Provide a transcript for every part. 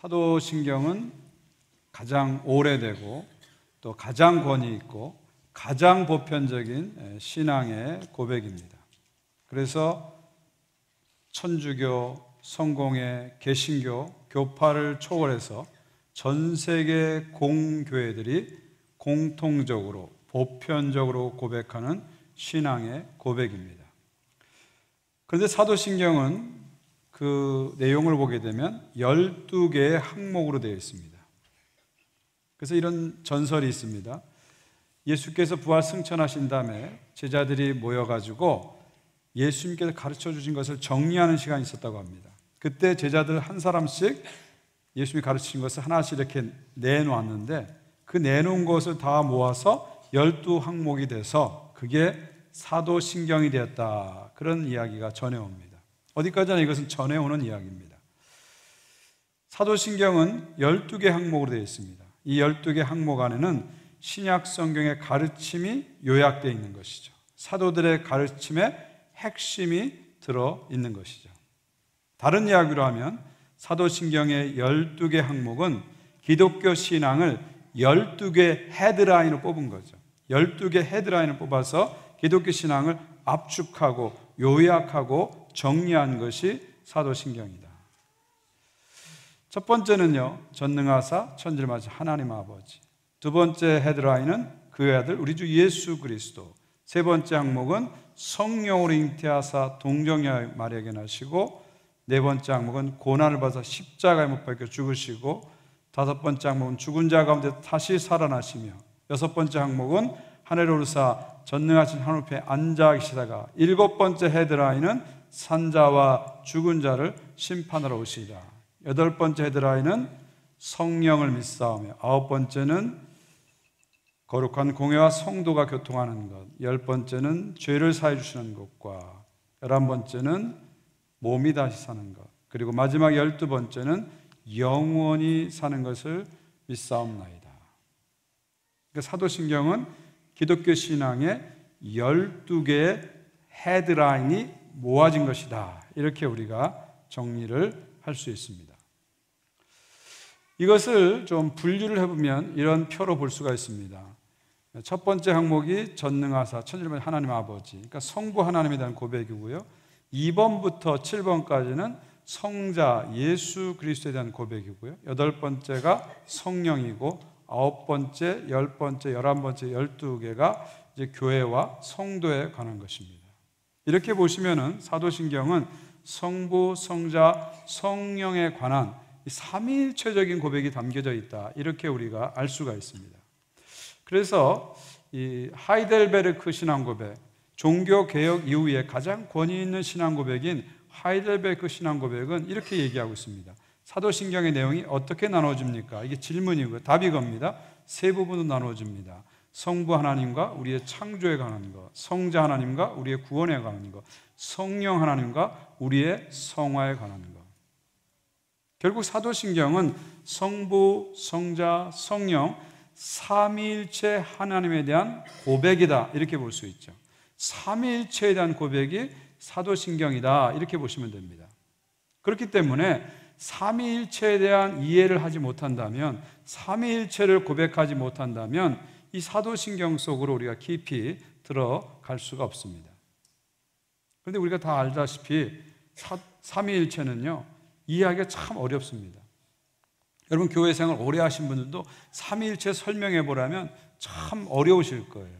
사도신경은 가장 오래되고 또 가장 권위 있고 가장 보편적인 신앙의 고백입니다. 그래서 천주교, 성공회, 개신교, 교파를 초월해서 전 세계 공교회들이 공통적으로 보편적으로 고백하는 신앙의 고백입니다. 그런데 사도신경은 그 내용을 보게 되면 12개의 항목으로 되어 있습니다. 그래서 이런 전설이 있습니다. 예수께서 부활 승천하신 다음에 제자들이 모여가지고 예수님께서 가르쳐 주신 것을 정리하는 시간이 있었다고 합니다. 그때 제자들 한 사람씩 예수님이 가르치신 것을 하나씩 이렇게 내놓았는데 그 내놓은 것을 다 모아서 12항목이 돼서 그게 사도신경이 되었다. 그런 이야기가 전해옵니다. 어디까지나 이것은 전해오는 이야기입니다. 사도신경은 12개 항목으로 되어 있습니다. 이 12개 항목 안에는 신약 성경의 가르침이 요약되어 있는 것이죠. 사도들의 가르침의 핵심이 들어있는 것이죠. 다른 이야기로 하면 사도신경의 12개 항목은 기독교 신앙을 12개 헤드라인으로 뽑은 거죠. 12개 헤드라인을 뽑아서 기독교 신앙을 압축하고 요약하고 정리한 것이 사도신경이다. 첫 번째는요, 전능하사 천지를 만드신 하나님 아버지. 두 번째 헤드라인은 그의 아들 우리 주 예수 그리스도. 세 번째 항목은 성령으로 잉태하사 동정녀 마리아에게 나시고, 네 번째 항목은 고난을 받아 십자가에 못 박혀 죽으시고, 다섯 번째 항목은 죽은 자 가운데 다시 살아나시며, 여섯 번째 항목은 하늘에 오르사 전능하신 하늘 앞에 앉아 계시다가, 일곱 번째 헤드라인은 산자와 죽은 자를 심판하러 오시리라. 여덟 번째 헤드라인은 성령을 믿사오며, 아홉 번째는 거룩한 공회와 성도가 교통하는 것, 열 번째는 죄를 사해 주시는 것과, 11번째는 몸이 다시 사는 것, 그리고 마지막 12번째는 영원히 사는 것을 믿사옵나이다. 그러니까 사도신경은 기독교 신앙의 12개의 헤드라인이 모아진 것이다. 이렇게 우리가 정리를 할 수 있습니다. 이것을 좀 분류를 해보면 이런 표로 볼 수가 있습니다. 첫 번째 항목이 전능하사 천지를 만드신 하나님 아버지, 그러니까 성부 하나님에 대한 고백이고요. 2번부터 7번까지는 성자 예수 그리스도에 대한 고백이고요. 여덟 번째가 성령이고, 아홉 번째, 열 번째, 11번째, 12개가 이제 교회와 성도에 관한 것입니다. 이렇게 보시면은 사도신경은 성부, 성자, 성령에 관한 삼위일체적인 고백이 담겨져 있다. 이렇게 우리가 알 수가 있습니다. 그래서 이 하이델베르크 신앙고백, 종교개혁 이후에 가장 권위 있는 신앙고백인 하이델베르크 신앙고백은 이렇게 얘기하고 있습니다. 사도신경의 내용이 어떻게 나눠집니까? 이게 질문이고요. 답이 이겁니다. 세 부분으로 나눠집니다. 성부 하나님과 우리의 창조에 관한 것, 성자 하나님과 우리의 구원에 관한 것, 성령 하나님과 우리의 성화에 관한 것. 결국 사도신경은 성부, 성자, 성령 삼위일체 하나님에 대한 고백이다. 이렇게 볼 수 있죠. 삼위일체에 대한 고백이 사도신경이다. 이렇게 보시면 됩니다. 그렇기 때문에 삼위일체에 대한 이해를 하지 못한다면, 삼위일체를 고백하지 못한다면 이 사도신경 속으로 우리가 깊이 들어갈 수가 없습니다. 그런데 우리가 다 알다시피 삼위일체는요, 이해하기가 참 어렵습니다. 여러분 교회 생활 오래 하신 분들도 삼위일체 설명해 보라면 참 어려우실 거예요.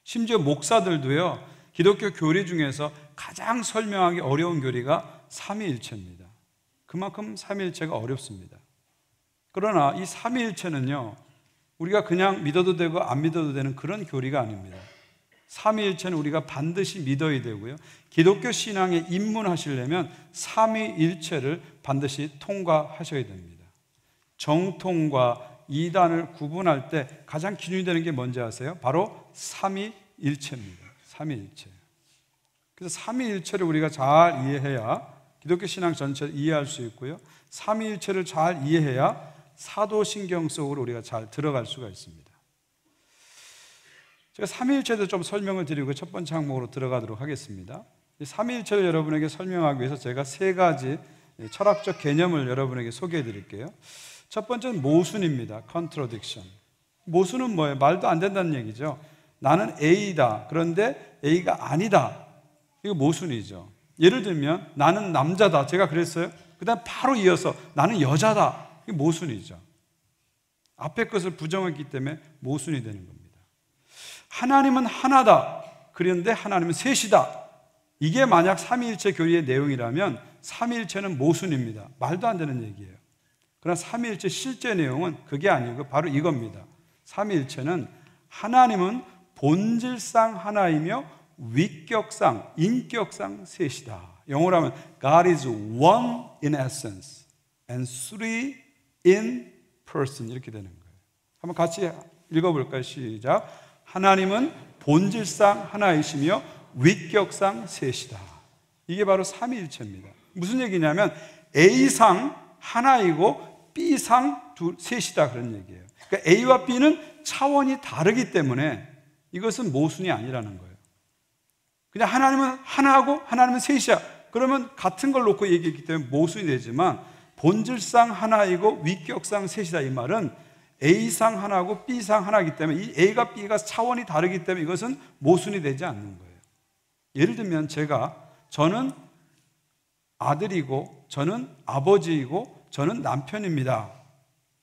심지어 목사들도요, 기독교 교리 중에서 가장 설명하기 어려운 교리가 삼위일체입니다. 그만큼 삼위일체가 어렵습니다. 그러나 이 삼위일체는요, 우리가 그냥 믿어도 되고 안 믿어도 되는 그런 교리가 아닙니다. 삼위일체는 우리가 반드시 믿어야 되고요, 기독교 신앙에 입문하시려면 삼위일체를 반드시 통과하셔야 됩니다. 정통과 이단을 구분할 때 가장 기준이 되는 게 뭔지 아세요? 바로 삼위일체입니다. 삼위일체. 그래서 삼위일체를 우리가 잘 이해해야 기독교 신앙 전체를 이해할 수 있고요, 삼위일체를 잘 이해해야 사도신경 속으로 우리가 잘 들어갈 수가 있습니다. 제가 삼위일체도 좀 설명을 드리고 첫 번째 항목으로 들어가도록 하겠습니다. 이 삼위일체를 여러분에게 설명하기 위해서 제가 세 가지 철학적 개념을 여러분에게 소개해 드릴게요. 첫 번째는 모순입니다. contradiction. 모순은 뭐예요? 말도 안 된다는 얘기죠. 나는 A다. 그런데 A가 아니다. 이거 모순이죠. 예를 들면 나는 남자다. 제가 그랬어요. 그 다음 바로 이어서 나는 여자다. 이게 모순이죠. 앞에 것을 부정했기 때문에 모순이 되는 겁니다. 하나님은 하나다. 그런데 하나님은 셋이다. 이게 만약 삼위일체 교리의 내용이라면 삼위일체는 모순입니다. 말도 안 되는 얘기예요. 그러나 삼위일체 실제 내용은 그게 아니고 바로 이겁니다. 삼위일체는 하나님은 본질상 하나이며 위격상, 인격상 셋이다. 영어로 하면 God is one in essence and three in person 이렇게 되는 거예요. 한번 같이 읽어볼까요? 시작. 하나님은 본질상 하나이시며 위격상 셋이다. 이게 바로 삼위일체입니다. 무슨 얘기냐면 A상 하나이고 B상 셋이다 그런 얘기예요. 그러니까 A와 B는 차원이 다르기 때문에 이것은 모순이 아니라는 거예요. 그냥 하나님은 하나고 하나님은 셋이야. 그러면 같은 걸 놓고 얘기했기 때문에 모순이 되지만 본질상 하나이고 위격상 셋이다 이 말은 A상 하나고 B상 하나이기 때문에 이 A가 B가 차원이 다르기 때문에 이것은 모순이 되지 않는 거예요. 예를 들면 저는 아들이고 저는 아버지이고 저는 남편입니다.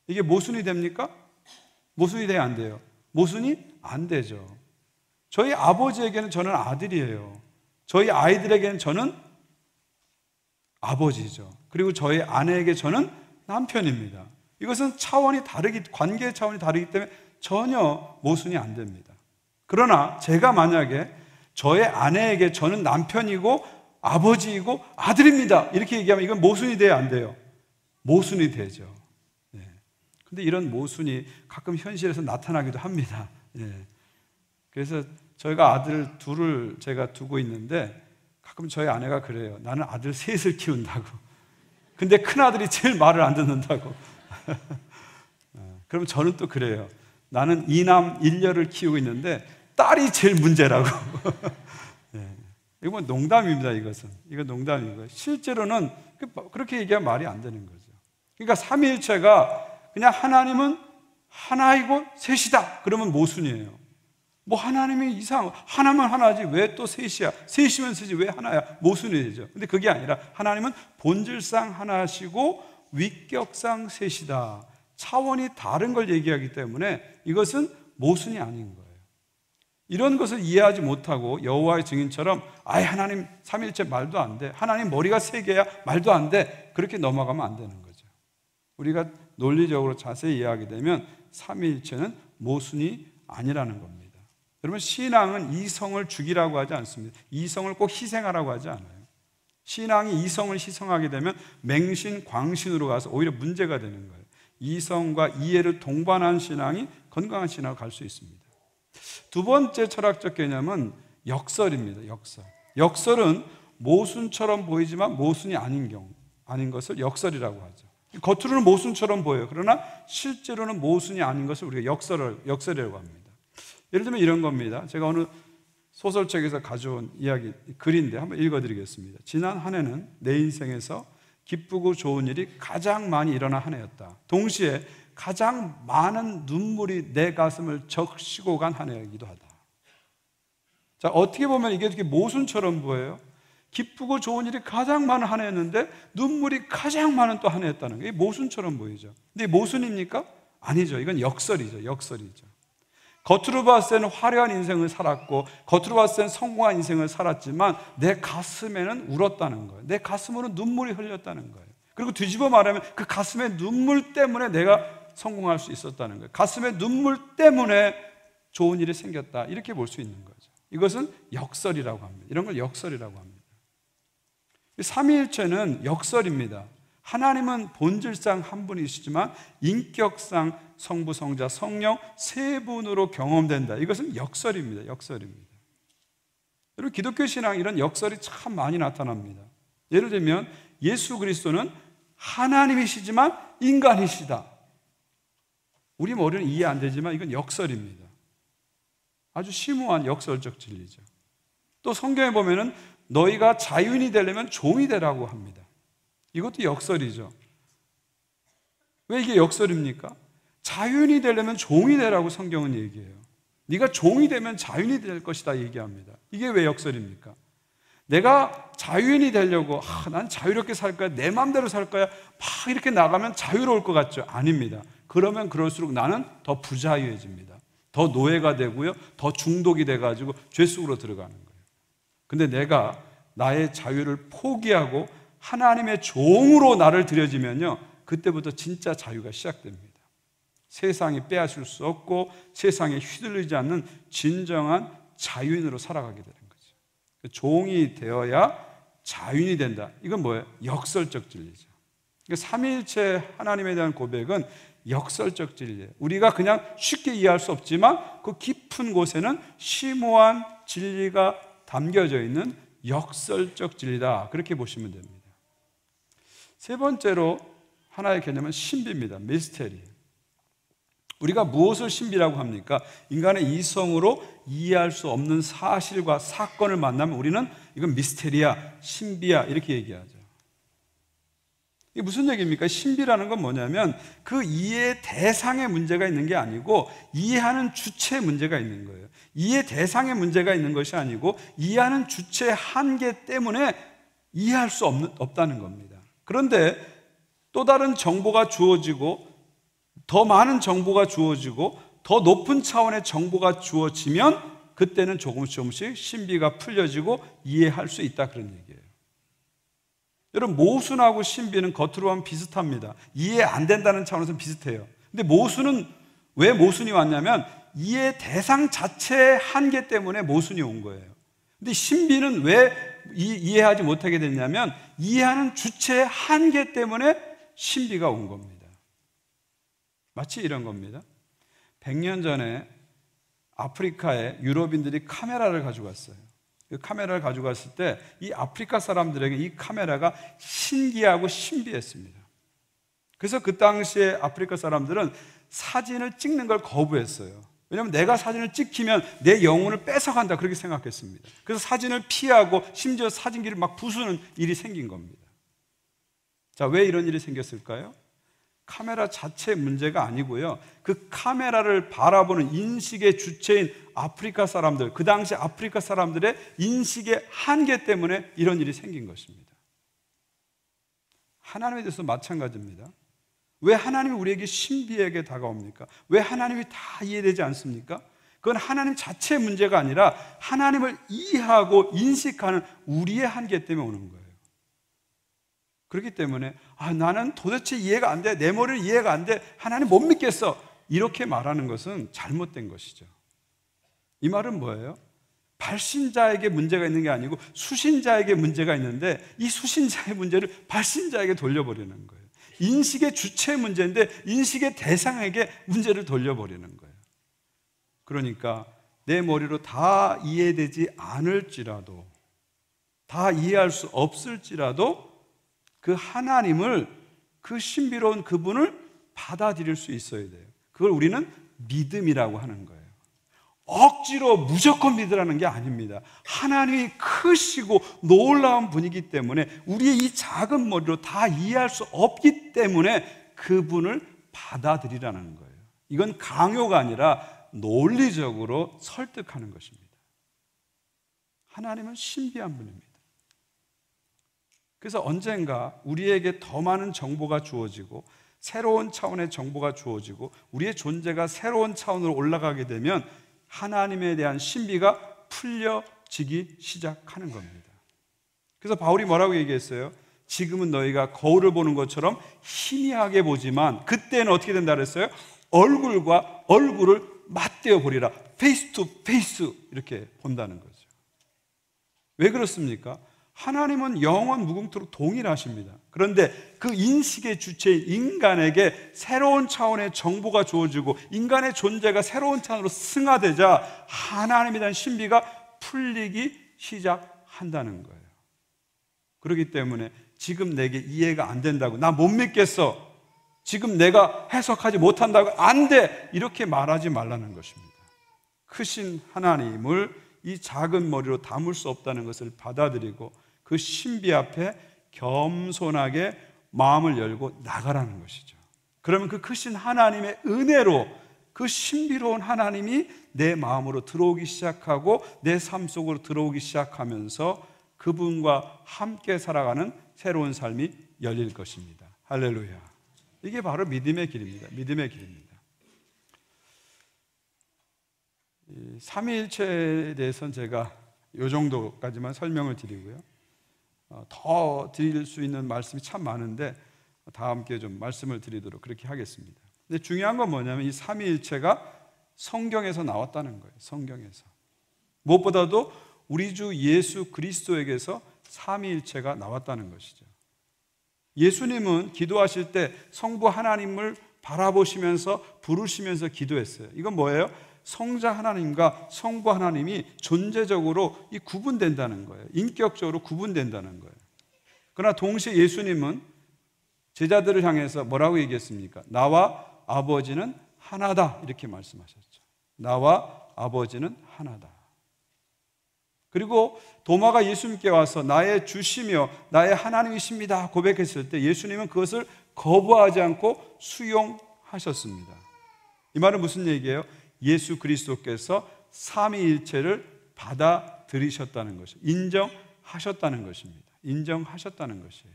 이게 모순이 됩니까? 모순이 돼야 안 돼요? 모순이 안 되죠. 저희 아버지에게는 저는 아들이에요. 저희 아이들에게는 저는 아버지죠. 그리고 저희 아내에게 저는 남편입니다. 이것은 관계의 차원이 다르기 때문에 전혀 모순이 안 됩니다. 그러나 제가 만약에 저의 아내에게 저는 남편이고 아버지이고 아들입니다. 이렇게 얘기하면 이건 모순이 돼야 안 돼요? 모순이 되죠. 근데 이런 모순이 가끔 현실에서 나타나기도 합니다. 그래서 저희가 아들 둘을 제가 두고 있는데 가끔 저희 아내가 그래요. 나는 아들 셋을 키운다고. 근데 큰아들이 제일 말을 안 듣는다고. 그럼 저는 또 그래요. 나는 이남 일녀를 키우고 있는데 딸이 제일 문제라고. 이건 농담입니다. 이건 농담이고요. 실제로는 그렇게 얘기하면 말이 안 되는 거죠. 그러니까 삼위일체가 그냥 하나님은 하나이고 셋이다. 그러면 모순이에요. 뭐 하나님이 하나만 하나지 왜 또 셋이야? 셋이면 셋이 왜 하나야? 모순이 되죠. 근데 그게 아니라 하나님은 본질상 하나시고 위격상 셋이다. 차원이 다른 걸 얘기하기 때문에 이것은 모순이 아닌 거예요. 이런 것을 이해하지 못하고 여호와의 증인처럼 아예 하나님 삼위일체 말도 안 돼. 하나님 머리가 세 개야 말도 안 돼. 그렇게 넘어가면 안 되는 거죠. 우리가 논리적으로 자세히 이해하게 되면 삼위일체는 모순이 아니라는 겁니다. 여러분 신앙은 이성을 죽이라고 하지 않습니다. 이성을 꼭 희생하라고 하지 않아요. 신앙이 이성을 희생하게 되면 맹신, 광신으로 가서 오히려 문제가 되는 거예요. 이성과 이해를 동반한 신앙이 건강한 신앙으로 갈 수 있습니다. 두 번째 철학적 개념은 역설입니다. 역설은 모순처럼 보이지만 모순이 아닌 것을 역설이라고 하죠. 겉으로는 모순처럼 보여요. 그러나 실제로는 모순이 아닌 것을 우리가 역설이라고 합니다. 예를 들면 이런 겁니다. 제가 어느 소설책에서 가져온 글인데 한번 읽어드리겠습니다. 지난 한 해는 내 인생에서 기쁘고 좋은 일이 가장 많이 일어난 한 해였다. 동시에 가장 많은 눈물이 내 가슴을 적시고 간 한 해이기도 하다. 자, 어떻게 보면 이게 어떻게 모순처럼 보여요? 기쁘고 좋은 일이 가장 많은 한 해였는데 눈물이 가장 많은 또 한 해였다는 게 모순처럼 보이죠. 근데 모순입니까? 아니죠. 이건 역설이죠. 겉으로 봤을 때는 화려한 인생을 살았고 겉으로 봤을 때는 성공한 인생을 살았지만 내 가슴에는 울었다는 거예요. 내 가슴으로 눈물이 흘렸다는 거예요. 그리고 뒤집어 말하면 그 가슴의 눈물 때문에 내가 성공할 수 있었다는 거예요. 가슴의 눈물 때문에 좋은 일이 생겼다. 이렇게 볼 수 있는 거죠. 이것은 역설이라고 합니다. 이런 걸 역설이라고 합니다. 삼위일체는 역설입니다. 하나님은 본질상 한 분이시지만 인격상 성부, 성자, 성령 세 분으로 경험된다. 이것은 역설입니다. 여러분 기독교 신앙 이런 역설이 참 많이 나타납니다. 예를 들면 예수 그리스도는 하나님이시지만 인간이시다. 우리 머리는 이해 안 되지만 이건 역설입니다. 아주 심오한 역설적 진리죠. 또 성경에 보면은 너희가 자유인이 되려면 종이 되라고 합니다. 이것도 역설이죠. 왜 이게 역설입니까? 자유인이 되려면 종이 되라고 성경은 얘기해요. 네가 종이 되면 자유인이 될 것이다 얘기합니다. 이게 왜 역설입니까? 내가 자유인이 되려고 난 자유롭게 살 거야, 내 마음대로 살 거야 막 이렇게 나가면 자유로울 것 같죠? 아닙니다. 그러면 그럴수록 나는 더 부자유해집니다. 더 노예가 되고요, 더 중독이 돼가지고 죄 속으로 들어가는 거예요. 근데 내가 나의 자유를 포기하고 하나님의 종으로 나를 들여지면요, 그때부터 진짜 자유가 시작됩니다. 세상이 빼앗을 수 없고 세상에 휘둘리지 않는 진정한 자유인으로 살아가게 되는 거죠. 종이 되어야 자유인이 된다. 이건 뭐예요? 역설적 진리죠. 삼위일체 하나님에 대한 고백은 역설적 진리예요. 우리가 그냥 쉽게 이해할 수 없지만 그 깊은 곳에는 심오한 진리가 담겨져 있는 역설적 진리다. 그렇게 보시면 됩니다. 세 번째로 하나의 개념은 신비입니다. 미스테리. 우리가 무엇을 신비라고 합니까? 인간의 이성으로 이해할 수 없는 사실과 사건을 만나면 우리는 이건 미스테리야, 신비야 이렇게 얘기하죠. 이게 무슨 얘기입니까? 신비라는 건 뭐냐면 그 이해의 대상에 문제가 있는 게 아니고 이해하는 주체에 문제가 있는 거예요. 이해 대상에 문제가 있는 것이 아니고 이해하는 주체의 한계 때문에 이해할 수 없다는 겁니다. 그런데 또 다른 정보가 주어지고 더 많은 정보가 주어지고 더 높은 차원의 정보가 주어지면 그때는 조금씩 신비가 풀려지고 이해할 수 있다, 그런 얘기예요. 여러분, 모순하고 신비는 겉으로 보면 비슷합니다. 이해 안 된다는 차원에서는 비슷해요. 근데 모순은 왜 모순이 왔냐면 이해 대상 자체의 한계 때문에 모순이 온 거예요. 근데 신비는 왜 이해하지 못하게 됐냐면 이해하는 주체의 한계 때문에 신비가 온 겁니다. 마치 이런 겁니다. 100년 전에 아프리카에 유럽인들이 카메라를 가져갔어요. 그 카메라를 가져갔을 때 이 아프리카 사람들에게 이 카메라가 신기하고 신비했습니다. 그래서 그 당시에 아프리카 사람들은 사진을 찍는 걸 거부했어요. 왜냐하면 내가 사진을 찍히면 내 영혼을 뺏어간다, 그렇게 생각했습니다. 그래서 사진을 피하고 심지어 사진기를 막 부수는 일이 생긴 겁니다. 자, 왜 이런 일이 생겼을까요? 카메라 자체의 문제가 아니고요, 그 카메라를 바라보는 인식의 주체인 아프리카 사람들, 그 당시 아프리카 사람들의 인식의 한계 때문에 이런 일이 생긴 것입니다. 하나님에 대해서 마찬가지입니다. 왜 하나님이 우리에게 신비하게 다가옵니까? 왜 하나님이 다 이해되지 않습니까? 그건 하나님 자체의 문제가 아니라 하나님을 이해하고 인식하는 우리의 한계 때문에 오는 거예요. 그렇기 때문에 나는 도대체 이해가 안 돼, 내 머리는 이해가 안 돼, 하나님 못 믿겠어, 이렇게 말하는 것은 잘못된 것이죠. 이 말은 뭐예요? 발신자에게 문제가 있는 게 아니고 수신자에게 문제가 있는데 이 수신자의 문제를 발신자에게 돌려버리는 거예요. 인식의 주체의 문제인데 인식의 대상에게 문제를 돌려버리는 거예요. 그러니까 내 머리로 다 이해되지 않을지라도, 다 이해할 수 없을지라도 그 하나님을, 그 신비로운 그분을 받아들일 수 있어야 돼요. 그걸 우리는 믿음이라고 하는 거예요. 억지로 무조건 믿으라는 게 아닙니다. 하나님이 크시고 놀라운 분이기 때문에 우리의 이 작은 머리로 다 이해할 수 없기 때문에 그분을 받아들이라는 거예요. 이건 강요가 아니라 논리적으로 설득하는 것입니다. 하나님은 신비한 분입니다. 그래서 언젠가 우리에게 더 많은 정보가 주어지고 새로운 차원의 정보가 주어지고 우리의 존재가 새로운 차원으로 올라가게 되면 하나님에 대한 신비가 풀려지기 시작하는 겁니다. 그래서 바울이 뭐라고 얘기했어요? 지금은 너희가 거울을 보는 것처럼 희미하게 보지만 그때는 어떻게 된다 그랬어요? 얼굴과 얼굴을 맞대어 보리라. 페이스 투 페이스 이렇게 본다는 거죠. 왜 그렇습니까? 하나님은 영원 무궁토록 동일하십니다. 그런데 그 인식의 주체인 인간에게 새로운 차원의 정보가 주어지고 인간의 존재가 새로운 차원으로 승화되자 하나님에 대한 신비가 풀리기 시작한다는 거예요. 그렇기 때문에 지금 내게 이해가 안 된다고, 나 못 믿겠어, 지금 내가 해석하지 못한다고, 안 돼, 이렇게 말하지 말라는 것입니다. 크신 하나님을 이 작은 머리로 담을 수 없다는 것을 받아들이고 그 신비 앞에 겸손하게 마음을 열고 나가라는 것이죠. 그러면 그 크신 하나님의 은혜로 그 신비로운 하나님이 내 마음으로 들어오기 시작하고 내 삶 속으로 들어오기 시작하면서 그분과 함께 살아가는 새로운 삶이 열릴 것입니다. 할렐루야. 이게 바로 믿음의 길입니다. 믿음의 길입니다. 삼위일체에 대해서는 제가 이 정도까지만 설명을 드리고요. 더 드릴 수 있는 말씀이 참 많은데 다 함께 좀 말씀을 드리도록 그렇게 하겠습니다. 근데 중요한 건 뭐냐면 이 삼위일체가 성경에서 나왔다는 거예요. 성경에서. 무엇보다도 우리 주 예수 그리스도에게서 삼위일체가 나왔다는 것이죠. 예수님은 기도하실 때 성부 하나님을 바라보시면서 부르시면서 기도했어요. 이건 뭐예요? 성자 하나님과 성부 하나님이 존재적으로 구분된다는 거예요. 인격적으로 구분된다는 거예요. 그러나 동시에 예수님은 제자들을 향해서 뭐라고 얘기했습니까? 나와 아버지는 하나다, 이렇게 말씀하셨죠. 나와 아버지는 하나다. 그리고 도마가 예수님께 와서 나의 주시며 나의 하나님이십니다 고백했을 때 예수님은 그것을 거부하지 않고 수용하셨습니다. 이 말은 무슨 얘기예요? 예수 그리스도께서 삼위일체를 받아들이셨다는 것이에요. 인정하셨다는 것입니다. 인정하셨다는 것이에요.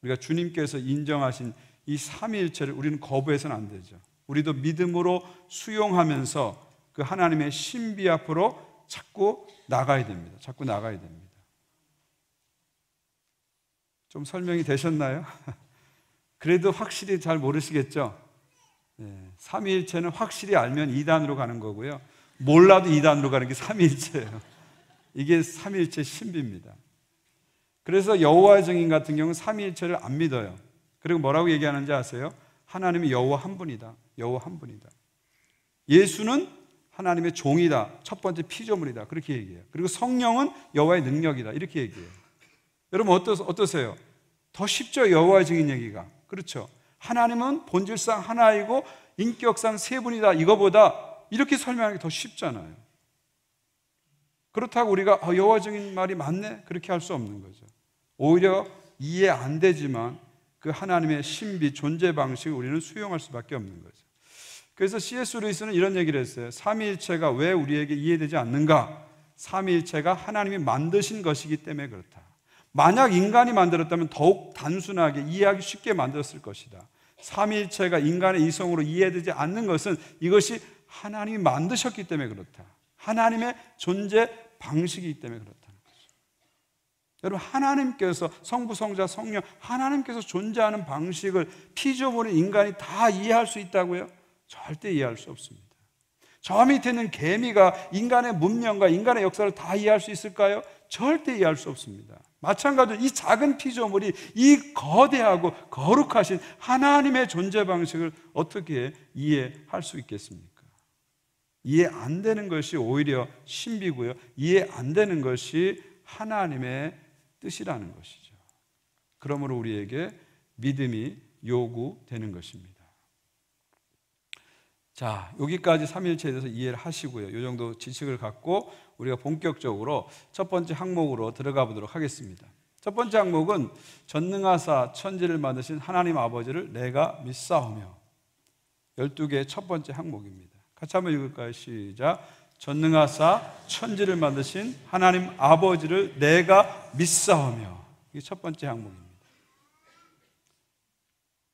우리가 주님께서 인정하신 이 삼위일체를 우리는 거부해서는 안 되죠. 우리도 믿음으로 수용하면서 그 하나님의 신비 앞으로 자꾸 나가야 됩니다. 자꾸 나가야 됩니다. 좀 설명이 되셨나요? 그래도 확실히 잘 모르시겠죠? 삼위일체는 확실히 알면 2단으로 가는 거고요. 몰라도 2단으로 가는 게 삼위일체예요. 이게 삼위일체 신비입니다. 그래서 여호와의 증인 같은 경우는 삼위일체를 안 믿어요. 그리고 뭐라고 얘기하는지 아세요? 하나님이 여호와 한 분이다. 여호와 한 분이다. 예수는 하나님의 종이다. 첫 번째 피조물이다. 그렇게 얘기해요. 그리고 성령은 여호와의 능력이다. 이렇게 얘기해요. 여러분 어떠세요? 더 쉽죠? 여호와의 증인 얘기가. 그렇죠? 하나님은 본질상 하나이고 인격상 세 분이다. 이거보다 이렇게 설명하기 더 쉽잖아요. 그렇다고 우리가 여호와 증인 말이 맞네? 그렇게 할 수 없는 거죠. 오히려 이해 안 되지만 그 하나님의 신비, 존재 방식을 우리는 수용할 수밖에 없는 거죠. 그래서 C.S. 루이스는 이런 얘기를 했어요. 삼위일체가 왜 우리에게 이해되지 않는가? 삼위일체가 하나님이 만드신 것이기 때문에 그렇다. 만약 인간이 만들었다면 더욱 단순하게 이해하기 쉽게 만들었을 것이다. 삼위일체가 인간의 이성으로 이해되지 않는 것은 이것이 하나님이 만드셨기 때문에 그렇다. 하나님의 존재 방식이기 때문에 그렇다는 거죠. 여러분, 하나님께서 성부, 성자, 성령 하나님께서 존재하는 방식을 피조물인 인간이 다 이해할 수 있다고요? 절대 이해할 수 없습니다. 저 밑에 있는 개미가 인간의 문명과 인간의 역사를 다 이해할 수 있을까요? 절대 이해할 수 없습니다. 마찬가지로 이 작은 피조물이 이 거대하고 거룩하신 하나님의 존재 방식을 어떻게 이해할 수 있겠습니까? 이해 안 되는 것이 오히려 신비고요. 이해 안 되는 것이 하나님의 뜻이라는 것이죠. 그러므로 우리에게 믿음이 요구되는 것입니다. 자, 여기까지 삼위일체에 대해서 이해를 하시고요. 이 정도 지식을 갖고 우리가 본격적으로 첫 번째 항목으로 들어가 보도록 하겠습니다. 첫 번째 항목은 전능하사 천지를 만드신 하나님 아버지를 내가 믿사오며, 12개의 첫 번째 항목입니다. 같이 한번 읽을까요? 시작. 전능하사 천지를 만드신 하나님 아버지를 내가 믿사오며. 이게 첫 번째 항목입니다.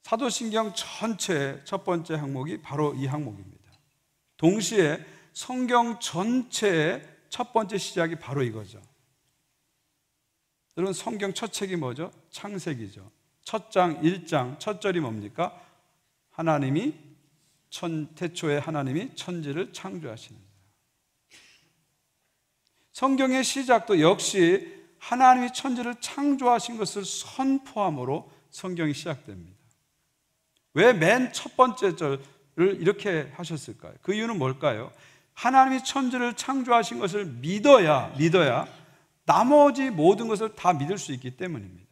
사도신경 전체의 첫 번째 항목이 바로 이 항목입니다. 동시에 성경 전체의 첫 번째 시작이 바로 이거죠. 여러분, 성경 첫 책이 뭐죠? 창세기죠. 첫 장 1장 첫 절이 뭡니까? 하나님이 태초에 하나님이 천지를 창조하시는 거예요. 성경의 시작도 역시 하나님이 천지를 창조하신 것을 선포함으로 성경이 시작됩니다. 왜 맨 첫 번째 절을 이렇게 하셨을까요? 그 이유는 뭘까요? 하나님이 천지를 창조하신 것을 믿어야 나머지 모든 것을 다 믿을 수 있기 때문입니다.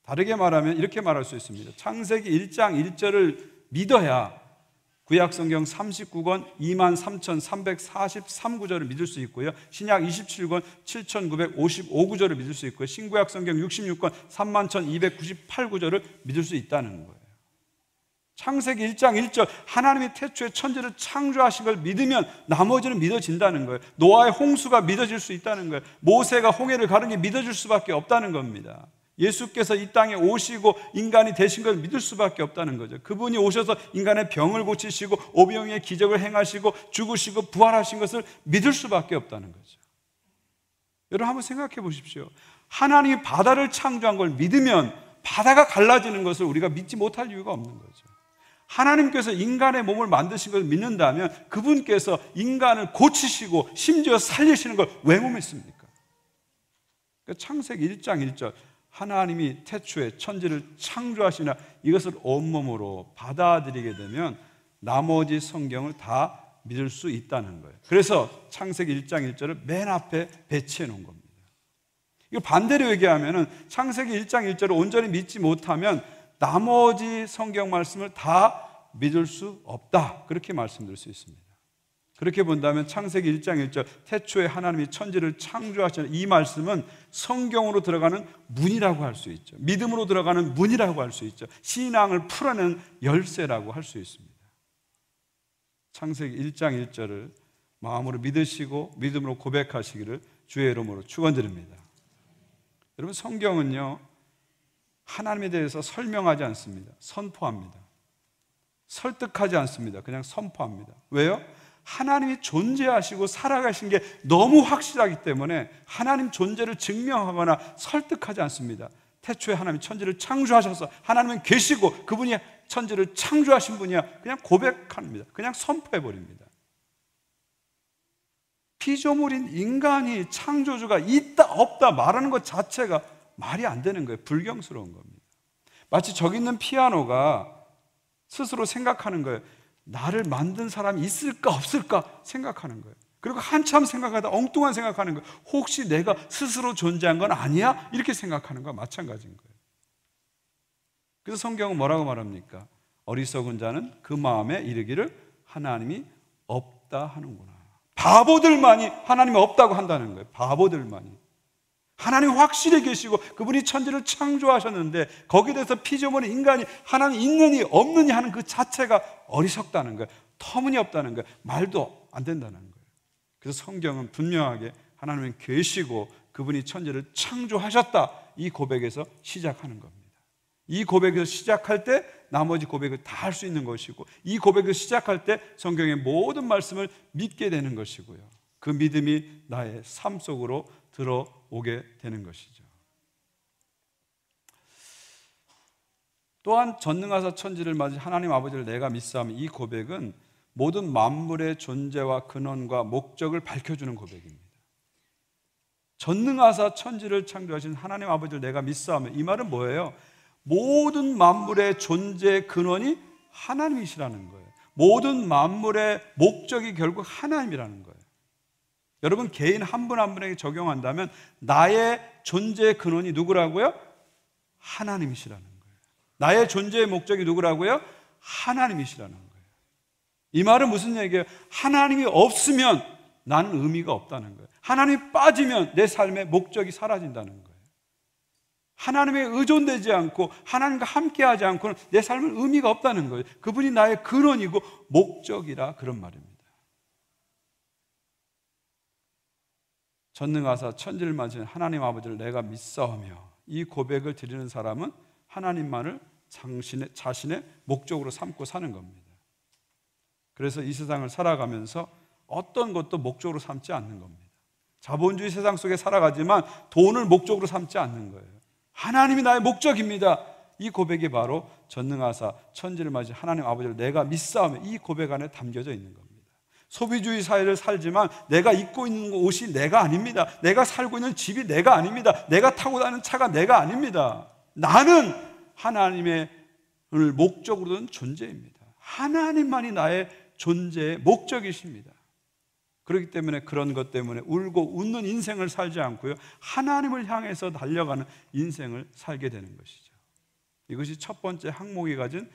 다르게 말하면 이렇게 말할 수 있습니다. 창세기 1장 1절을 믿어야 구약 성경 39권 23,343구절을 믿을 수 있고요. 신약 27권 7,955구절을 믿을 수 있고요. 신구약 성경 66권 31,298구절을 믿을 수 있다는 거예요. 창세기 1장 1절 하나님이 태초에 천지를 창조하신 걸 믿으면 나머지는 믿어진다는 거예요. 노아의 홍수가 믿어질 수 있다는 거예요. 모세가 홍해를 가른 게 믿어질 수밖에 없다는 겁니다. 예수께서 이 땅에 오시고 인간이 되신 걸 믿을 수밖에 없다는 거죠. 그분이 오셔서 인간의 병을 고치시고 오병이의 기적을 행하시고 죽으시고 부활하신 것을 믿을 수밖에 없다는 거죠. 여러분 한번 생각해 보십시오. 하나님이 바다를 창조한 걸 믿으면 바다가 갈라지는 것을 우리가 믿지 못할 이유가 없는 거죠. 하나님께서 인간의 몸을 만드신 것을 믿는다면 그분께서 인간을 고치시고 심지어 살리시는 걸 왜 못 믿습니까? 창세기 1장 1절 하나님이 태초에 천지를 창조하시나 이것을 온몸으로 받아들이게 되면 나머지 성경을 다 믿을 수 있다는 거예요. 그래서 창세기 1장 1절을 맨 앞에 배치해 놓은 겁니다. 이거 반대로 얘기하면 창세기 1장 1절을 온전히 믿지 못하면 나머지 성경 말씀을 다 믿을 수 없다, 그렇게 말씀드릴 수 있습니다. 그렇게 본다면 창세기 1장 1절 태초에 하나님이 천지를 창조하시는 이 말씀은 성경으로 들어가는 문이라고 할 수 있죠. 믿음으로 들어가는 문이라고 할 수 있죠. 신앙을 풀어내는 열쇠라고 할 수 있습니다. 창세기 1장 1절을 마음으로 믿으시고 믿음으로 고백하시기를 주의 이름으로 축원드립니다. 여러분 성경은요 하나님에 대해서 설명하지 않습니다. 선포합니다. 설득하지 않습니다. 그냥 선포합니다. 왜요? 하나님이 존재하시고 살아가신 게 너무 확실하기 때문에 하나님 존재를 증명하거나 설득하지 않습니다. 태초에 하나님이 천지를 창조하셔서 하나님은 계시고 그분이 천지를 창조하신 분이야, 그냥 고백합니다. 그냥 선포해버립니다. 피조물인 인간이 창조주가 있다 없다 말하는 것 자체가 말이 안 되는 거예요. 불경스러운 겁니다. 마치 저기 있는 피아노가 스스로 생각하는 거예요. 나를 만든 사람이 있을까 없을까 생각하는 거예요. 그리고 한참 생각하다 엉뚱한 생각하는 거예요. 혹시 내가 스스로 존재한 건 아니야? 이렇게 생각하는 거와 마찬가지인 거예요. 그래서 성경은 뭐라고 말합니까? 어리석은 자는 그 마음에 이르기를 하나님이 없다 하는구나. 바보들만이 하나님이 없다고 한다는 거예요. 바보들만이. 하나님 확실히 계시고 그분이 천지를 창조하셨는데 거기에 대해서 피조물인 인간이 하나님 있느니 없느니 하는 그 자체가 어리석다는 거예요. 터무니없다는 거예요. 말도 안 된다는 거예요. 그래서 성경은 분명하게 하나님은 계시고 그분이 천지를 창조하셨다, 이 고백에서 시작하는 겁니다. 이 고백에서 시작할 때 나머지 고백을 다 할 수 있는 것이고 이 고백을 시작할 때 성경의 모든 말씀을 믿게 되는 것이고요. 그 믿음이 나의 삶 속으로 들어오게 되는 것이죠. 또한 전능하사 천지를 맞이 하나님 아버지를 내가 믿사오며 이 고백은 모든 만물의 존재와 근원과 목적을 밝혀주는 고백입니다. 전능하사 천지를 창조하신 하나님 아버지를 내가 믿사오며 이 말은 뭐예요? 모든 만물의 존재 근원이 하나님이시라는 거예요. 모든 만물의 목적이 결국 하나님이라는 거예요. 여러분 개인 한 분 한 분에게 적용한다면 나의 존재의 근원이 누구라고요? 하나님이시라는 거예요. 나의 존재의 목적이 누구라고요? 하나님이시라는 거예요. 이 말은 무슨 얘기예요? 하나님이 없으면 나는 의미가 없다는 거예요. 하나님이 빠지면 내 삶의 목적이 사라진다는 거예요. 하나님에 의존되지 않고 하나님과 함께하지 않고는 내 삶은 의미가 없다는 거예요. 그분이 나의 근원이고 목적이라 그런 말입니다. 전능하사 천지를 만드신 하나님 아버지를 내가 믿사오며 이 고백을 드리는 사람은 하나님만을 자신의 목적으로 삼고 사는 겁니다. 그래서 이 세상을 살아가면서 어떤 것도 목적으로 삼지 않는 겁니다. 자본주의 세상 속에 살아가지만 돈을 목적으로 삼지 않는 거예요. 하나님이 나의 목적입니다. 이 고백이 바로 전능하사 천지를 맞이신 하나님 아버지를 내가 믿사오며 이 고백 안에 담겨져 있는 겁니다. 소비주의 사회를 살지만 내가 입고 있는 옷이 내가 아닙니다. 내가 살고 있는 집이 내가 아닙니다. 내가 타고 다니는 차가 내가 아닙니다. 나는 하나님의 목적으로 둔 존재입니다. 하나님만이 나의 존재의 목적이십니다. 그렇기 때문에 그런 것 때문에 울고 웃는 인생을 살지 않고요, 하나님을 향해서 달려가는 인생을 살게 되는 것이죠. 이것이 첫 번째 항목이 가진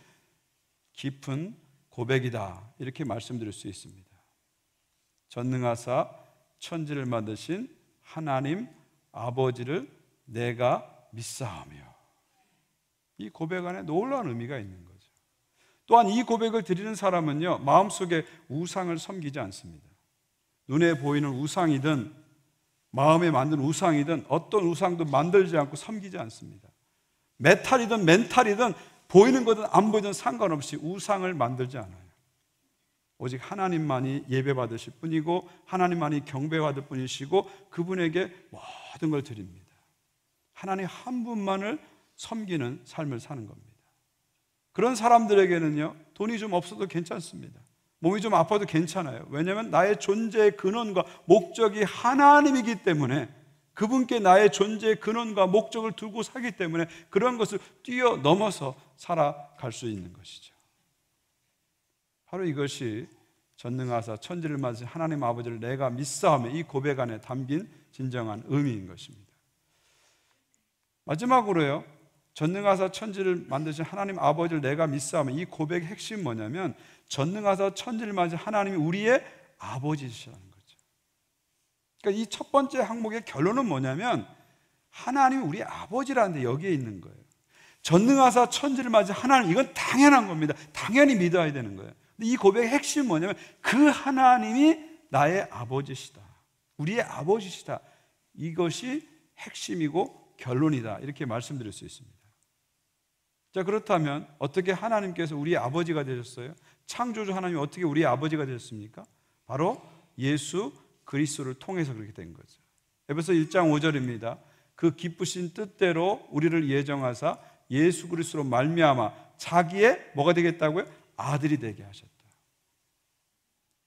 깊은 고백이다, 이렇게 말씀드릴 수 있습니다. 전능하사 천지를 만드신 하나님 아버지를 내가 믿사오며, 이 고백 안에 놀라운 의미가 있는 거죠. 또한 이 고백을 드리는 사람은요, 마음속에 우상을 섬기지 않습니다. 눈에 보이는 우상이든 마음에 만든 우상이든 어떤 우상도 만들지 않고 섬기지 않습니다. 메탈이든 멘탈이든 보이는 거든 안 보이든 상관없이 우상을 만들지 않아요. 오직 하나님만이 예배받으실 뿐이고 하나님만이 경배받을 뿐이시고 그분에게 모든 걸 드립니다. 하나님 한 분만을 섬기는 삶을 사는 겁니다. 그런 사람들에게는요, 돈이 좀 없어도 괜찮습니다. 몸이 좀 아파도 괜찮아요. 왜냐하면 나의 존재의 근원과 목적이 하나님이기 때문에, 그분께 나의 존재의 근원과 목적을 두고 살기 때문에 그런 것을 뛰어넘어서 살아갈 수 있는 것이죠. 바로 이것이 전능하사 천지를 만드신 하나님 아버지를 내가 믿사오며, 이 고백 안에 담긴 진정한 의미인 것입니다. 마지막으로요, 전능하사 천지를 만드신 하나님 아버지를 내가 믿사오며, 이 고백의 핵심은 뭐냐면 전능하사 천지를 만드신 하나님이 우리의 아버지시라는 거죠. 그러니까 이 첫 번째 항목의 결론은 뭐냐면 하나님이 우리의 아버지라는 데 여기에 있는 거예요. 전능하사 천지를 만드신 하나님, 이건 당연한 겁니다. 당연히 믿어야 되는 거예요. 근데 이 고백의 핵심은 뭐냐면 그 하나님이 나의 아버지시다, 우리의 아버지시다, 이것이 핵심이고 결론이다, 이렇게 말씀드릴 수 있습니다. 자, 그렇다면 어떻게 하나님께서 우리의 아버지가 되셨어요? 창조주 하나님이 어떻게 우리의 아버지가 되셨습니까? 바로 예수 그리스도를 통해서 그렇게 된 거죠. 에베소 1장 5절입니다. 그 기쁘신 뜻대로 우리를 예정하사 예수 그리스도로 말미암아 자기의 뭐가 되겠다고요? 아들이 되게 하셨다.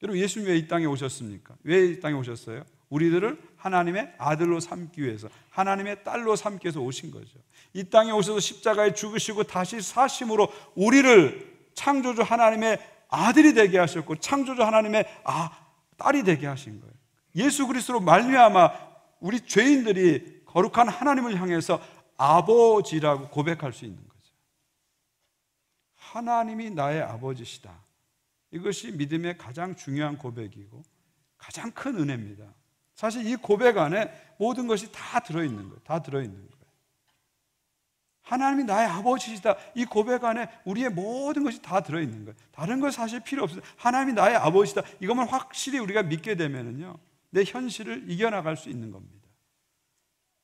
여러분, 예수님 왜 이 땅에 오셨습니까? 왜 이 땅에 오셨어요? 우리들을 하나님의 아들로 삼기 위해서, 하나님의 딸로 삼기 위해서 오신 거죠. 이 땅에 오셔서 십자가에 죽으시고 다시 사심으로 우리를 창조주 하나님의 아들이 되게 하셨고 창조주 하나님의 딸이 되게 하신 거예요. 예수 그리스도로 말미암아 우리 죄인들이 거룩한 하나님을 향해서 아버지라고 고백할 수 있는 거죠. 하나님이 나의 아버지시다, 이것이 믿음의 가장 중요한 고백이고 가장 큰 은혜입니다. 사실 이 고백 안에 모든 것이 다 들어있는 거예요. 다 들어있는 거예요. 하나님이 나의 아버지시다, 이 고백 안에 우리의 모든 것이 다 들어있는 거예요. 다른 거 사실 필요 없어요. 하나님이 나의 아버지시다, 이것만 확실히 우리가 믿게 되면은요, 내 현실을 이겨나갈 수 있는 겁니다.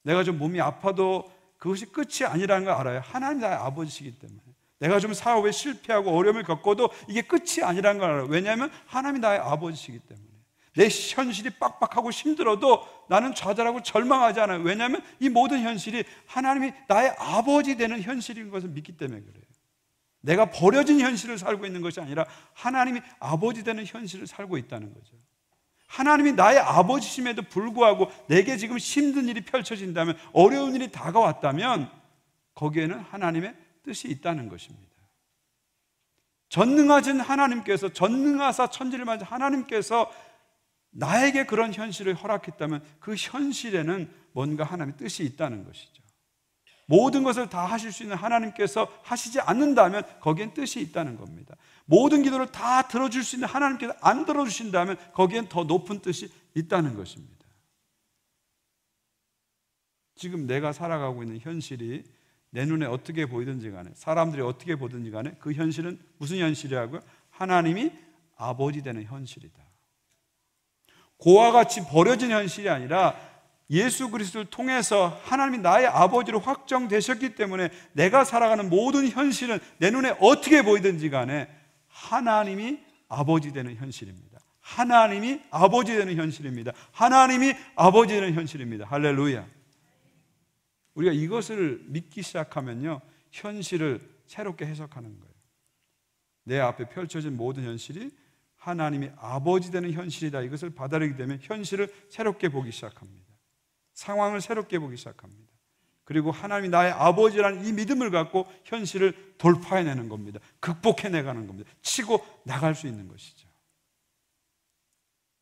내가 좀 몸이 아파도 그것이 끝이 아니라는 걸 알아요. 하나님이 나의 아버지시기 때문에. 내가 좀 사업에 실패하고 어려움을 겪어도 이게 끝이 아니라는 걸 알아요. 왜냐하면 하나님이 나의 아버지시기 때문에. 내 현실이 빡빡하고 힘들어도 나는 좌절하고 절망하지 않아요. 왜냐하면 이 모든 현실이 하나님이 나의 아버지 되는 현실인 것을 믿기 때문에 그래요. 내가 버려진 현실을 살고 있는 것이 아니라 하나님이 아버지 되는 현실을 살고 있다는 거죠. 하나님이 나의 아버지심에도 불구하고 내게 지금 힘든 일이 펼쳐진다면, 어려운 일이 다가왔다면 거기에는 하나님의 뜻이 있다는 것입니다. 전능하신 하나님께서, 전능하사 천지를 만드신 하나님께서 나에게 그런 현실을 허락했다면 그 현실에는 뭔가 하나님의 뜻이 있다는 것이죠. 모든 것을 다 하실 수 있는 하나님께서 하시지 않는다면 거기엔 뜻이 있다는 겁니다. 모든 기도를 다 들어줄 수 있는 하나님께서 안 들어주신다면 거기엔 더 높은 뜻이 있다는 것입니다. 지금 내가 살아가고 있는 현실이 내 눈에 어떻게 보이든지 간에, 사람들이 어떻게 보든지 간에 그 현실은 무슨 현실이라고요? 하나님이 아버지 되는 현실이다. 고와 같이 버려진 현실이 아니라 예수 그리스도를 통해서 하나님이 나의 아버지로 확정되셨기 때문에 내가 살아가는 모든 현실은 내 눈에 어떻게 보이든지 간에 하나님이 아버지 되는 현실입니다. 하나님이 아버지 되는 현실입니다. 하나님이 아버지 되는 현실입니다. 할렐루야. 우리가 이것을 믿기 시작하면요, 현실을 새롭게 해석하는 거예요. 내 앞에 펼쳐진 모든 현실이 하나님이 아버지 되는 현실이다, 이것을 받아들이게 되면 현실을 새롭게 보기 시작합니다. 상황을 새롭게 보기 시작합니다. 그리고 하나님이 나의 아버지라는 이 믿음을 갖고 현실을 돌파해내는 겁니다. 극복해내가는 겁니다. 치고 나갈 수 있는 것이죠.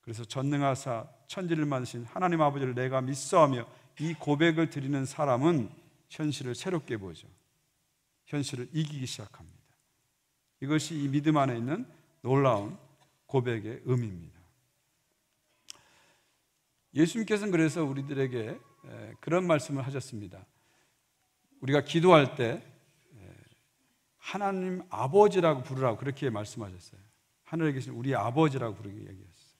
그래서 전능하사 천지를 만드신 하나님 아버지를 내가 믿사오며, 이 고백을 드리는 사람은 현실을 새롭게 보죠. 현실을 이기기 시작합니다. 이것이 이 믿음 안에 있는 놀라운 고백의 의미입니다. 예수님께서는 그래서 우리들에게 그런 말씀을 하셨습니다. 우리가 기도할 때 하나님 아버지라고 부르라고 그렇게 말씀하셨어요. 하늘에 계신 우리 아버지라고 부르게 얘기했어요.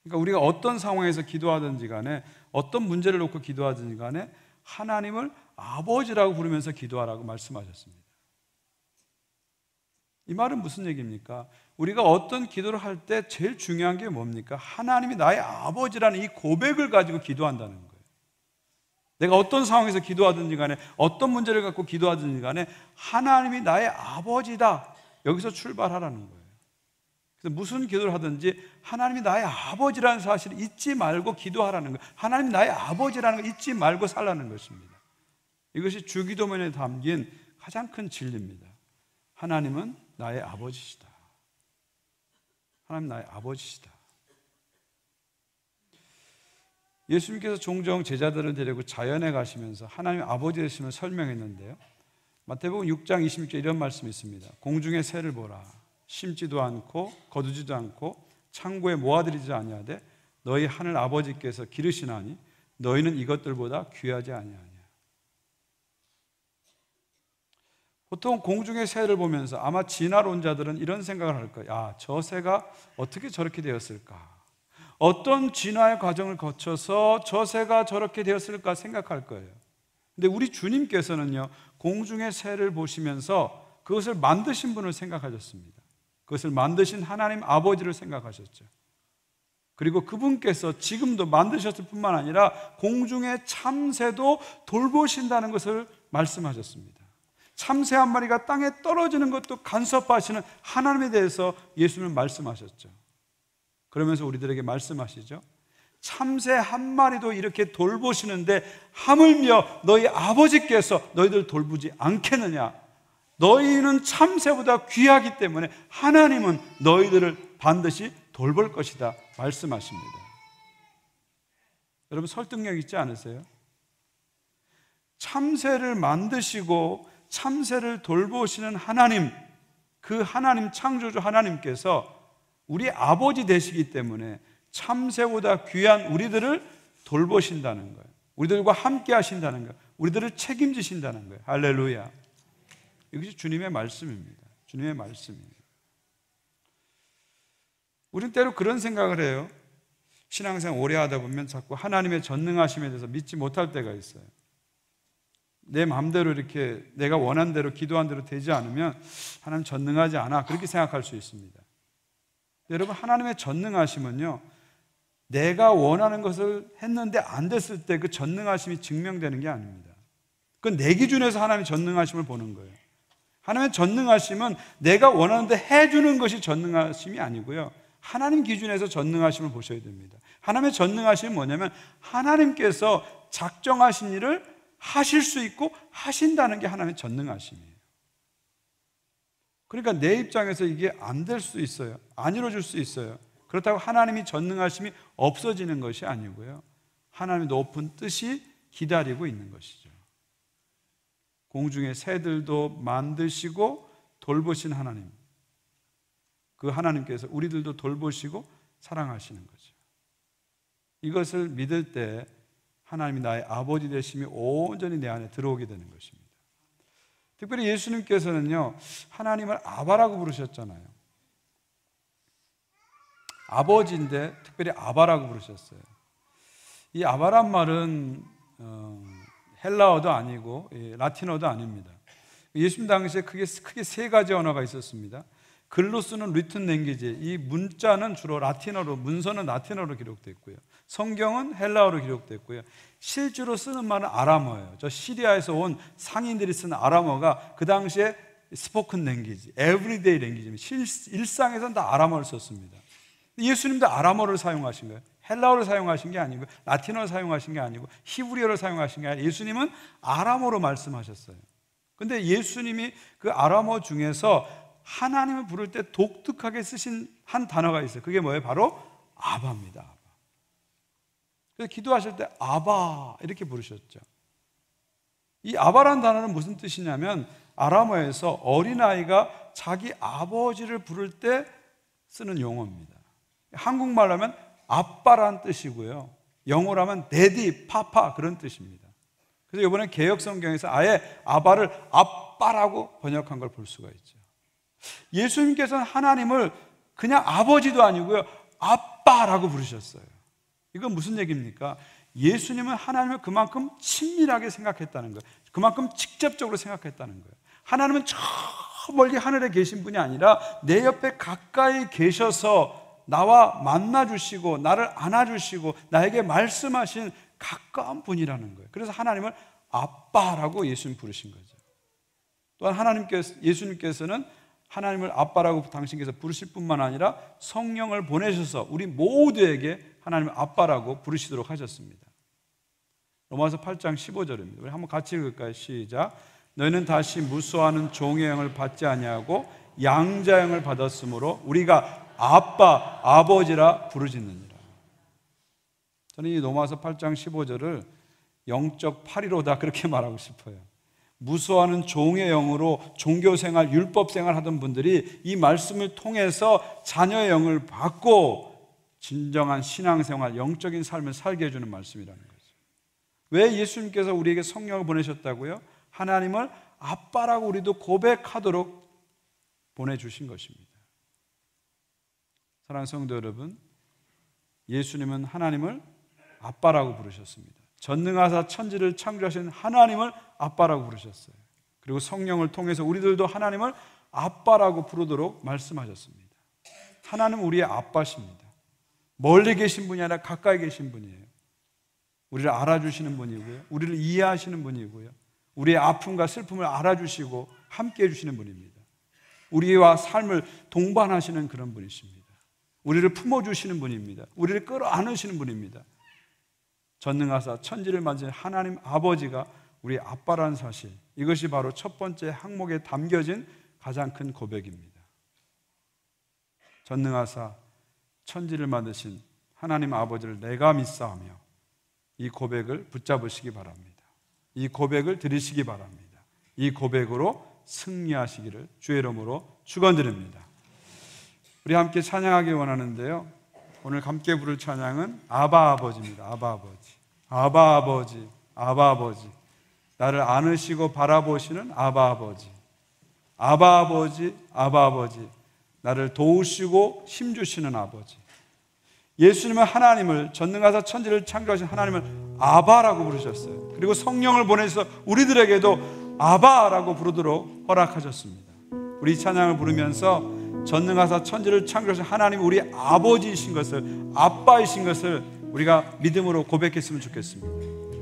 그러니까 우리가 어떤 상황에서 기도하든지 간에 어떤 문제를 놓고 기도하든지 간에 하나님을 아버지라고 부르면서 기도하라고 말씀하셨습니다. 이 말은 무슨 얘기입니까? 우리가 어떤 기도를 할 때 제일 중요한 게 뭡니까? 하나님이 나의 아버지라는 이 고백을 가지고 기도한다는 거예요. 내가 어떤 상황에서 기도하든지 간에 어떤 문제를 갖고 기도하든지 간에 하나님이 나의 아버지다. 여기서 출발하라는 거예요. 그래서 무슨 기도를 하든지 하나님이 나의 아버지라는 사실을 잊지 말고 기도하라는 거예요. 하나님이 나의 아버지라는 걸 잊지 말고 살라는 것입니다. 이것이 주기도문에 담긴 가장 큰 진리입니다. 하나님은 나의 아버지시다. 하나님 나의 아버지시다. 예수님께서 종종 제자들을 데리고 자연에 가시면서 하나님 아버지 되심을 설명했는데요. 마태복음 6장 26절 이런 말씀이 있습니다. 공중의 새를 보라. 심지도 않고 거두지도 않고 창고에 모아들이지 아니하되 너희 하늘 아버지께서 기르시나니 너희는 이것들보다 귀하지 아니하냐. 보통 공중의 새를 보면서 아마 진화로 온 자들은 이런 생각을 할 거예요. 야, 저 새가 어떻게 저렇게 되었을까? 어떤 진화의 과정을 거쳐서 저 새가 저렇게 되었을까 생각할 거예요. 근데 우리 주님께서는요, 공중의 새를 보시면서 그것을 만드신 분을 생각하셨습니다. 그것을 만드신 하나님 아버지를 생각하셨죠. 그리고 그분께서 지금도 만드셨을 뿐만 아니라 공중의 참새도 돌보신다는 것을 말씀하셨습니다. 참새 한 마리가 땅에 떨어지는 것도 간섭하시는 하나님에 대해서 예수님은 말씀하셨죠. 그러면서 우리들에게 말씀하시죠. 참새 한 마리도 이렇게 돌보시는데 하물며 너희 아버지께서 너희들 돌보지 않겠느냐. 너희는 참새보다 귀하기 때문에 하나님은 너희들을 반드시 돌볼 것이다 말씀하십니다. 여러분 설득력 있지 않으세요? 참새를 만드시고 참새를 돌보시는 하나님, 그 하나님 창조주 하나님께서 우리 아버지 되시기 때문에 참새보다 귀한 우리들을 돌보신다는 거예요. 우리들과 함께 하신다는 거예요. 우리들을 책임지신다는 거예요. 할렐루야. 이것이 주님의 말씀입니다. 주님의 말씀입니다. 우리는 때로 그런 생각을 해요. 신앙생활 오래 하다 보면 자꾸 하나님의 전능하심에 대해서 믿지 못할 때가 있어요. 내 마음대로 이렇게 내가 원한 대로 기도한 대로 되지 않으면 하나님 전능하지 않아 그렇게 생각할 수 있습니다. 여러분 하나님의 전능하심은요, 내가 원하는 것을 했는데 안 됐을 때 그 전능하심이 증명되는 게 아닙니다. 그건 내 기준에서 하나님의 전능하심을 보는 거예요. 하나님의 전능하심은 내가 원하는데 해주는 것이 전능하심이 아니고요, 하나님 기준에서 전능하심을 보셔야 됩니다. 하나님의 전능하심은 뭐냐면 하나님께서 작정하신 일을 하실 수 있고 하신다는 게 하나님의 전능하심이에요. 그러니까 내 입장에서 이게 안 될 수 있어요. 안 이루어질 수 있어요. 그렇다고 하나님이 전능하심이 없어지는 것이 아니고요, 하나님의 높은 뜻이 기다리고 있는 것이죠. 공중의 새들도 만드시고 돌보신 하나님, 그 하나님께서 우리들도 돌보시고 사랑하시는 거죠. 이것을 믿을 때 하나님이 나의 아버지 되심이 온전히 내 안에 들어오게 되는 것입니다. 특별히 예수님께서는요, 하나님을 아바라고 부르셨잖아요. 아버지인데 특별히 아바라고 부르셨어요. 이 아바란 말은 헬라어도 아니고 라틴어도 아닙니다. 예수님 당시에 크게 세 가지 언어가 있었습니다. 글로 쓰는 리튼 랭귀지, 이 문자는 주로 라틴어로, 문서는 라틴어로 기록됐고요, 성경은 헬라어로 기록됐고요, 실제로 쓰는 말은 아람어예요. 저 시리아에서 온 상인들이 쓰는 아람어가 그 당시에 스포큰 랭귀지, 에브리데이 랭귀지입니다. 일상에서는 다 아람어를 썼습니다. 예수님도 아람어를 사용하신 거예요. 헬라어를 사용하신 게 아니고 라틴어를 사용하신 게 아니고 히브리어를 사용하신 게 아니고 예수님은 아람어로 말씀하셨어요. 근데 예수님이 그 아람어 중에서 하나님을 부를 때 독특하게 쓰신 한 단어가 있어요. 그게 뭐예요? 바로 아바입니다. 아바. 그래서 기도하실 때 아바 이렇게 부르셨죠. 이 아바라는 단어는 무슨 뜻이냐면 아람어에서 어린아이가 자기 아버지를 부를 때 쓰는 용어입니다. 한국말로 하면 아빠란 뜻이고요, 영어로 하면 데디, 파파 그런 뜻입니다. 그래서 이번에 개역성경에서 아예 아바를 아빠라고 번역한 걸 볼 수가 있죠. 예수님께서는 하나님을 그냥 아버지도 아니고요, 아빠라고 부르셨어요. 이건 무슨 얘기입니까? 예수님은 하나님을 그만큼 친밀하게 생각했다는 거예요. 그만큼 직접적으로 생각했다는 거예요. 하나님은 저 멀리 하늘에 계신 분이 아니라 내 옆에 가까이 계셔서 나와 만나주시고 나를 안아주시고 나에게 말씀하신 가까운 분이라는 거예요. 그래서 하나님을 아빠라고 예수님 부르신 거죠. 또한 예수님께서는 하나님을 아빠라고 당신께서 부르실 뿐만 아니라 성령을 보내셔서 우리 모두에게 하나님을 아빠라고 부르시도록 하셨습니다. 로마서 8장 15절입니다. 우리 한번 같이 읽을까요? 시작. 너희는 다시 무수하는 종의 영을 받지 아니하고 양자의 영을 받았으므로 우리가 아빠, 아버지라 부르짖느니라. 저는 이 로마서 8장 15절을 영적 파리로다 그렇게 말하고 싶어요. 무수하는 종의 영으로 종교생활, 율법생활 하던 분들이 이 말씀을 통해서 자녀의 영을 받고 진정한 신앙생활, 영적인 삶을 살게 해주는 말씀이라는 거죠. 왜 예수님께서 우리에게 성령을 보내셨다고요? 하나님을 아빠라고 우리도 고백하도록 보내주신 것입니다. 사랑하는 성도 여러분, 예수님은 하나님을 아빠라고 부르셨습니다. 전능하사 천지를 창조하신 하나님을 아빠라고 부르셨어요. 그리고 성령을 통해서 우리들도 하나님을 아빠라고 부르도록 말씀하셨습니다. 하나님은 우리의 아빠십니다. 멀리 계신 분이 아니라 가까이 계신 분이에요. 우리를 알아주시는 분이고요, 우리를 이해하시는 분이고요, 우리의 아픔과 슬픔을 알아주시고 함께 해주시는 분입니다. 우리와 삶을 동반하시는 그런 분이십니다. 우리를 품어주시는 분입니다. 우리를 끌어안으시는 분입니다. 전능하사 천지를 만진 하나님 아버지가 우리 아빠라는 사실, 이것이 바로 첫 번째 항목에 담겨진 가장 큰 고백입니다. 전능하사 천지를 만드신 하나님 아버지를 내가 믿사오며, 이 고백을 붙잡으시기 바랍니다. 이 고백을 들으시기 바랍니다. 이 고백으로 승리하시기를 주의 이름으로 축원드립니다. 우리 함께 찬양하기 원하는데요, 오늘 함께 부를 찬양은 아바 아버지입니다. 아바 아버지, 아바 아버지, 아바 아버지, 나를 안으시고 바라보시는 아바 아버지, 아바 아버지, 아바 아버지, 나를 도우시고 힘주시는 아버지. 예수님은 하나님을, 전능하사 천지를 창조하신 하나님을 아바라고 부르셨어요. 그리고 성령을 보내셔서 우리들에게도 아바라고 부르도록 허락하셨습니다. 우리 찬양을 부르면서 전능하사 천지를 창조하신 하나님이 우리 아버지이신 것을, 아빠이신 것을 우리가 믿음으로 고백했으면 좋겠습니다.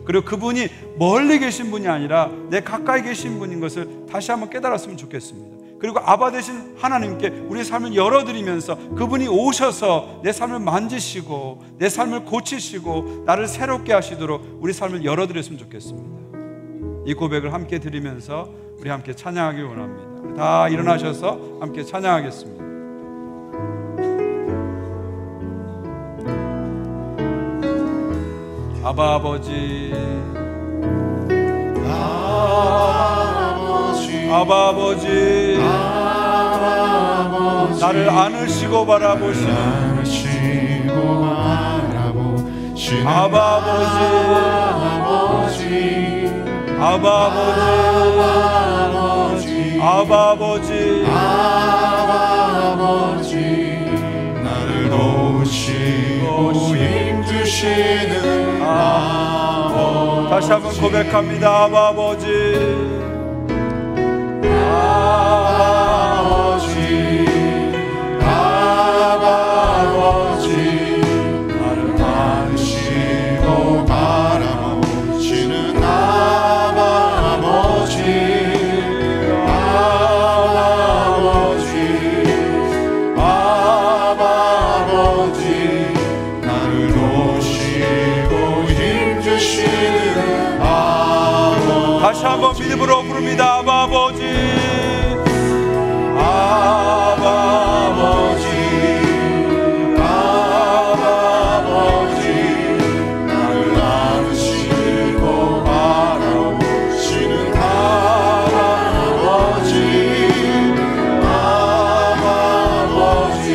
그리고 그분이 멀리 계신 분이 아니라 내 가까이 계신 분인 것을 다시 한번 깨달았으면 좋겠습니다. 그리고 아바 되신 하나님께 우리의 삶을 열어드리면서 그분이 오셔서 내 삶을 만지시고 내 삶을 고치시고 나를 새롭게 하시도록 우리 삶을 열어드렸으면 좋겠습니다. 이 고백을 함께 드리면서 우리 함께 찬양하기 원합니다. 우리 다 일어나셔서 함께 찬양하겠습니다. 아바 아버지, 아바 아버지, 나를 안으시고 바라보시는 아바 아버지, 아바 아버지, 아바 아버지, 나를 도우시고 힘주시는 아버지. 다시 한번 고백합니다. 아바 아버지, 아버지, 나를 안으시고 바라보시는 아버지, 아버지, 나를 도우시고 힘주시는 아버지. 다시 한번 믿음으로 부릅니다. 아바 아버지, 아바 아버지, 아버지, 나를 안으시고 바라보시는 아버지, 아버지,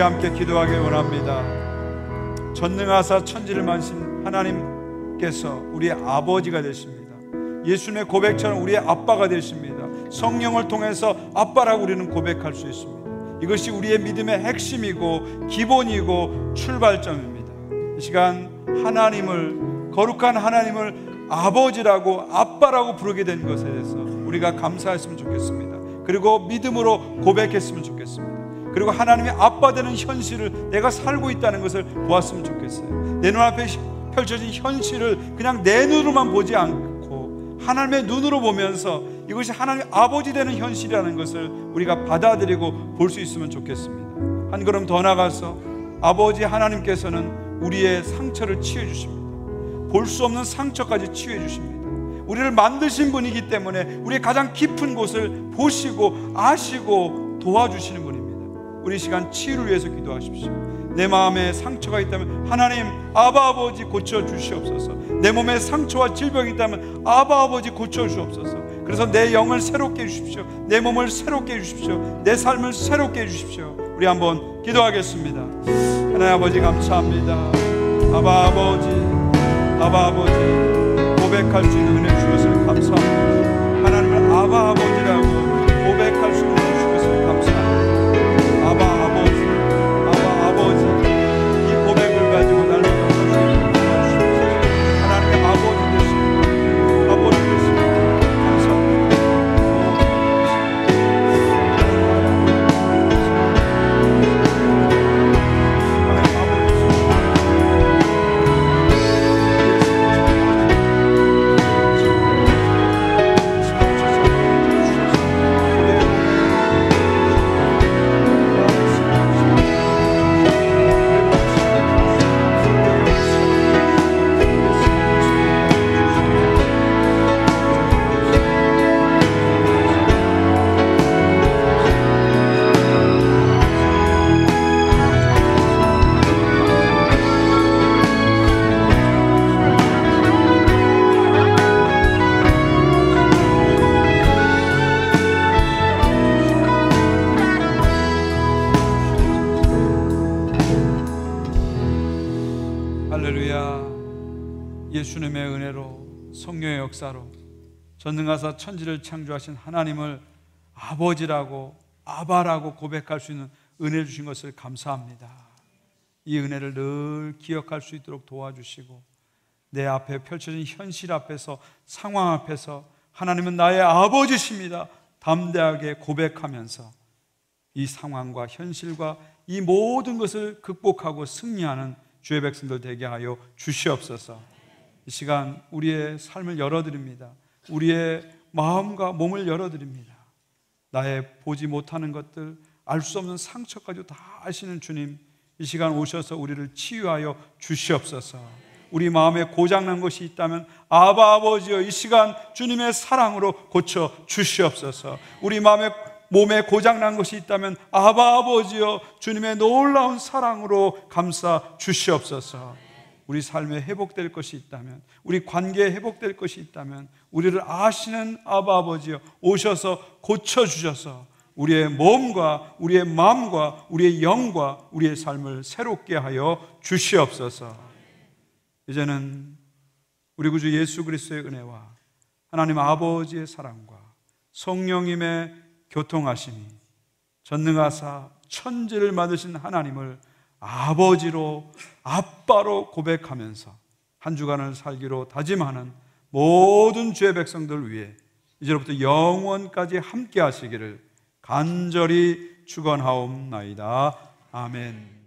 우리 함께 기도하길 원합니다. 전능하사 천지를 만드신 하나님께서 우리의 아버지가 되십니다. 예수님의 고백처럼 우리의 아빠가 되십니다. 성령을 통해서 아빠라고 우리는 고백할 수 있습니다. 이것이 우리의 믿음의 핵심이고 기본이고 출발점입니다. 이 시간 하나님을, 거룩한 하나님을 아버지라고 아빠라고 부르게 된 것에 대해서 우리가 감사했으면 좋겠습니다. 그리고 믿음으로 고백했으면 좋겠습니다. 그리고 하나님의 아빠 되는 현실을 내가 살고 있다는 것을 보았으면 좋겠어요. 내 눈앞에 펼쳐진 현실을 그냥 내 눈으로만 보지 않고 하나님의 눈으로 보면서 이것이 하나님의 아버지 되는 현실이라는 것을 우리가 받아들이고 볼 수 있으면 좋겠습니다. 한 걸음 더 나가서 아버지 하나님께서는 우리의 상처를 치유해 주십니다. 볼 수 없는 상처까지 치유해 주십니다. 우리를 만드신 분이기 때문에 우리의 가장 깊은 곳을 보시고 아시고 도와주시는 분입니다. 우리 시간 치유를 위해서 기도하십시오. 내 마음에 상처가 있다면 하나님 아바 아버지 고쳐주시옵소서. 내 몸에 상처와 질병이 있다면 아바 아버지 고쳐주시옵소서. 그래서 내 영을 새롭게 해주십시오. 내 몸을 새롭게 해주십시오. 내 삶을 새롭게 해주십시오. 우리 한번 기도하겠습니다. 하나님 아버지 감사합니다. 아바 아버지, 아바 아버지 고백할 수 있는 은혜 주셔서 감사합니다. 하나님을 아바 아버지라고 고백할 수 있는 은혜 주셔서 감사합니다. 아바 아버지, 아바 아버지, 이 고백을 가지고 날 믿어주실 수 있는 도와주십시오. 하나님의 아버지 되십니다. 아버지 되십니다. 감사합니다. 하나님 아버지 예수님의 은혜로 성령의 역사로 전능하사 천지를 창조하신 하나님을 아버지라고 아바라고 고백할 수 있는 은혜 주신 것을 감사합니다. 이 은혜를 늘 기억할 수 있도록 도와주시고 내 앞에 펼쳐진 현실 앞에서 상황 앞에서 하나님은 나의 아버지십니다 담대하게 고백하면서 이 상황과 현실과 이 모든 것을 극복하고 승리하는 주의 백성들 되게 하여 주시옵소서. 이 시간 우리의 삶을 열어드립니다. 우리의 마음과 몸을 열어드립니다. 나의 보지 못하는 것들, 알 수 없는 상처까지 다 아시는 주님, 이 시간 오셔서 우리를 치유하여 주시옵소서. 우리 마음에 고장난 것이 있다면 아바 아버지여 이 시간 주님의 사랑으로 고쳐 주시옵소서. 우리 몸에 고장난 것이 있다면 아바 아버지여 주님의 놀라운 사랑으로 감싸 주시옵소서. 우리 삶에 회복될 것이 있다면, 우리 관계에 회복될 것이 있다면 우리를 아시는 아바 아버지여 오셔서 고쳐주셔서 우리의 몸과 우리의 마음과 우리의 영과 우리의 삶을 새롭게 하여 주시옵소서. 이제는 우리 구주 예수 그리스도의 은혜와 하나님 아버지의 사랑과 성령님의 교통하심이 전능하사 천지를 만드신 하나님을 아버지로 아빠로 고백하면서 한 주간을 살기로 다짐하는 모든 주의 백성들 위해 이제로부터 영원까지 함께 하시기를 간절히 축원하옵나이다. 아멘.